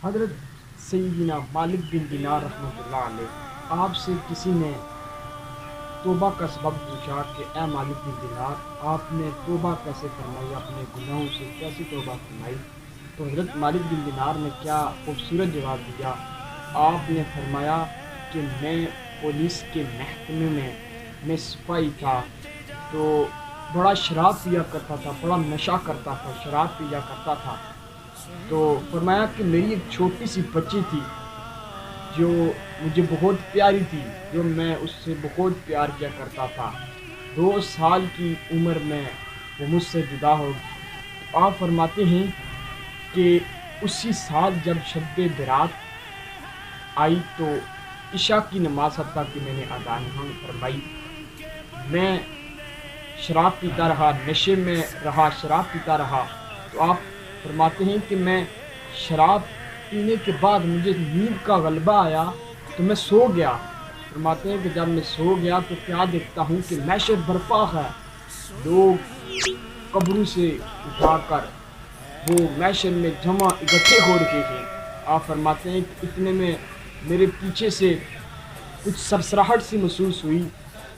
حضرت سیدنا مالک بن دینار رحمۃ اللہ علیہ، آپ سے کسی نے توبہ کا سبب پوچھا کہ اے مالک بن دینار، آپ نے توبہ کیسے فرمائی، اپنے گناہوں سے کیسے توبہ فرمائی؟ تو حضرت مالک بن دینار نے کیا خوبصورت جواب دیا۔ آپ نے فرمایا کہ میں پولیس کے محکمے میں سپاہی تھا، تو بڑا شراب پیا کرتا تھا، بڑا نشہ کرتا تھا، شراب پیا کرتا تھا۔ تو فرمایا کہ میری ایک چھوٹی سی بچی تھی جو مجھے بہت پیاری تھی، جو میں اس سے بہت پیار کیا کرتا تھا۔ 2 سال کی عمر میں وہ مجھ سے جدا ہو گئی۔ آپ فرماتے ہیں کہ اسی سال جب شب برات آئی تو عشاء کی نماز حتیٰ کہ میں نے ادا نہیں فرمائی، میں شراب پیتا رہا، نشے میں رہا، شراب پیتا رہا۔ تو آپ فرماتے ہیں کہ میں شراب پینے کے بعد مجھے نیند کا غلبہ آیا تو میں سو گیا۔ فرماتے ہیں کہ جب میں سو گیا تو کیا دیکھتا ہوں کہ محشر برپا ہے، لوگ قبروں سے اٹھا کر وہ محشر میں جمع اکٹھے ہو رہے ہیں۔ آپ فرماتے ہیں کہ اتنے میں میرے پیچھے سے کچھ سرسراہٹ سی محسوس ہوئی،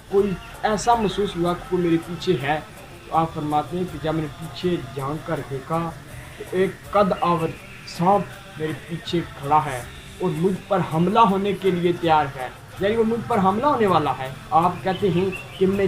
کوئی ایسا محسوس ہوا کہ کوئی میرے پیچھے ہے۔ تو آپ فرماتے ہیں کہ جب میں نے پیچھے جھانک کر دیکھا تو ایک قد آور سانپ میرے پیچھے کھڑا ہے اور مجھ پر حملہ ہونے کے لیے تیار ہے، یعنی وہ مجھ پر حملہ ہونے والا ہے۔ آپ کہتے ہیں کہ میں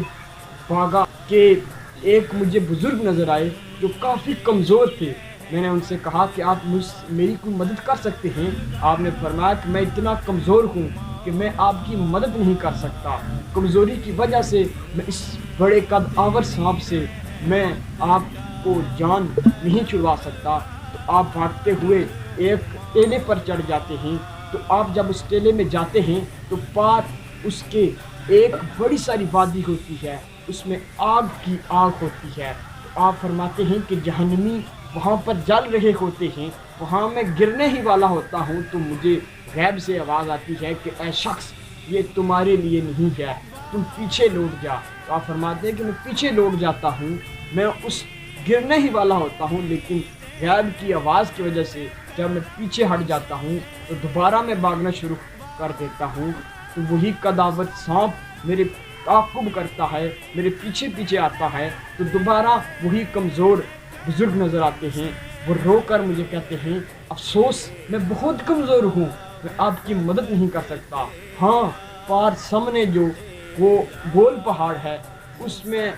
بھاگا کہ ایک مجھے بزرگ نظر آئے جو کافی کمزور تھے۔ میں نے ان سے کہا کہ آپ میری کوئی مدد کر سکتے ہیں؟ آپ نے فرمایا کہ میں اتنا کمزور ہوں کہ میں آپ کی مدد نہیں کر سکتا، کمزوری کی وجہ سے میں اس بڑے قد آور سانپ سے میں آپ کو جان نہیں چھڑوا سکتا۔ تو آپ بھاگتے ہوئے ایک ٹیلے پر چڑھ جاتے ہیں۔ تو آپ جب اس ٹیلے میں جاتے ہیں تو پار اس کے ایک بڑی ساری وادی ہوتی ہے، اس میں آگ کی آگ ہوتی ہے۔ تو آپ فرماتے ہیں کہ جہنمی وہاں پر جل رہے ہوتے ہیں، وہاں میں گرنے ہی والا ہوتا ہوں تو مجھے غیب سے آواز آتی ہے کہ اے شخص، یہ تمہارے لیے نہیں ہے، تم پیچھے لوٹ جا۔ تو آپ فرماتے ہیں کہ میں پیچھے لوٹ جاتا ہوں، میں اس گرنے ہی والا ہوتا ہوں، لیکن غیب کی آواز کی وجہ سے جب میں پیچھے ہٹ جاتا ہوں تو دوبارہ میں بھاگنا شروع کر دیتا ہوں۔ تو وہی قداور سانپ میرے تعاقب کرتا ہے، میرے پیچھے پیچھے آتا ہے۔ تو دوبارہ وہی کمزور بزرگ نظر آتے ہیں، وہ رو کر مجھے کہتے ہیں افسوس، میں بہت کمزور ہوں، میں آپ کی مدد نہیں کر سکتا۔ ہاں، پار سامنے جو وہ گول پہاڑ ہے اس میں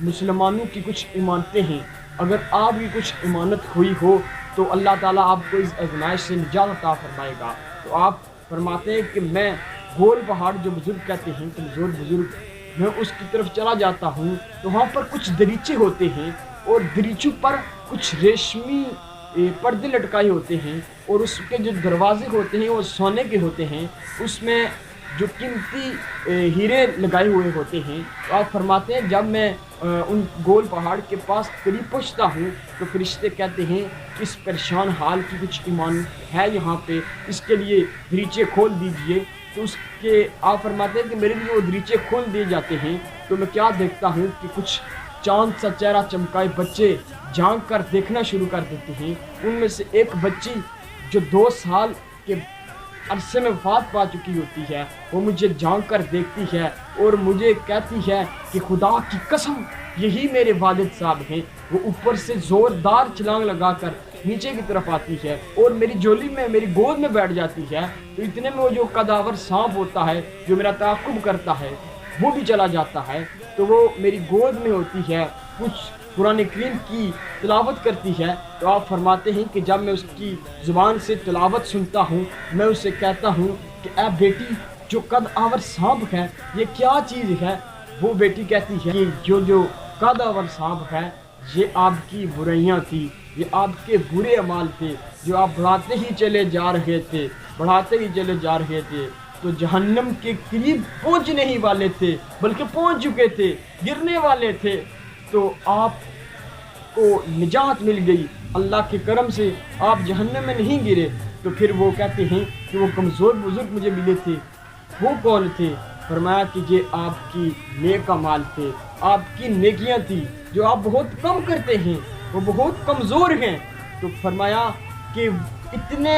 مسلمانوں کی کچھ امانتیں ہیں، اگر آپ کی کچھ امانت ہوئی ہو تو اللہ تعالیٰ آپ کو اس آزمائش سے نجات عطا فرمائے گا۔ تو آپ فرماتے ہیں کہ میں گول پہاڑ جو بزرگ کہتے ہیں کمزور بزرگ، میں اس کی طرف چلا جاتا ہوں تو وہاں پر کچھ دریچے ہوتے ہیں اور دریچوں پر کچھ ریشمی پردے لٹکائے ہوتے ہیں اور اس کے جو دروازے ہوتے ہیں وہ سونے کے ہوتے ہیں، اس میں جو قیمتی ہیرے لگائے ہوئے ہوتے ہیں۔ تو آپ فرماتے ہیں جب میں ان گول پہاڑ کے پاس قریب پہنچتا ہوں تو فرشتے کہتے ہیں کہ اس پریشان حال کی کچھ ایمان ہے یہاں پہ، اس کے لیے دریچے کھول دیجئے۔ تو اس کے آپ فرماتے ہیں کہ میرے لیے وہ دریچے کھول دیے جاتے ہیں تو میں کیا دیکھتا ہوں کہ کچھ چاند سا چہرہ چمکائے بچے جھانک کر دیکھنا شروع کر دیتے ہیں۔ ان میں سے ایک بچی جو 2 سال کے عرصے میں وفات پا چکی ہوتی ہے، وہ مجھے جھانک کر دیکھتی ہے اور مجھے کہتی ہے کہ خدا کی قسم یہی میرے والد صاحب ہیں۔ وہ اوپر سے زوردار چھلانگ لگا کر نیچے کی طرف آتی ہے اور میری جولی میں، میری گود میں بیٹھ جاتی ہے۔ تو اتنے میں وہ جو قداور سانپ ہوتا ہے جو میرا تعاقب کرتا ہے وہ بھی چلا جاتا ہے۔ تو وہ میری گود میں ہوتی ہے، کچھ قرآن کریم کی تلاوت کرتی ہے۔ تو آپ فرماتے ہیں کہ جب میں اس کی زبان سے تلاوت سنتا ہوں میں اسے کہتا ہوں کہ اے بیٹی، جو قد آور سانپ ہے یہ کیا چیز ہے؟ وہ بیٹی کہتی ہے کہ جو قد آور سانپ ہے یہ آپ کی برائیاں تھی، یہ آپ کے برے اعمال تھے جو آپ بڑھاتے ہی چلے جا رہے تھے، بڑھاتے ہی چلے جا رہے تھے، تو جہنم کے قریب پہنچنے ہی والے تھے، بلکہ پہنچ چکے تھے، گرنے والے تھے۔ تو آپ کو نجات مل گئی، اللہ کے کرم سے آپ جہنم میں نہیں گرے۔ تو پھر وہ کہتے ہیں کہ وہ کمزور بزرگ مجھے ملے تھے، وہ کون تھے؟ فرمایا کہ یہ آپ کی نیک اعمال تھے، آپ کی نیکیاں تھی جو آپ بہت کم کرتے ہیں، وہ بہت کمزور ہیں۔ تو فرمایا کہ اتنے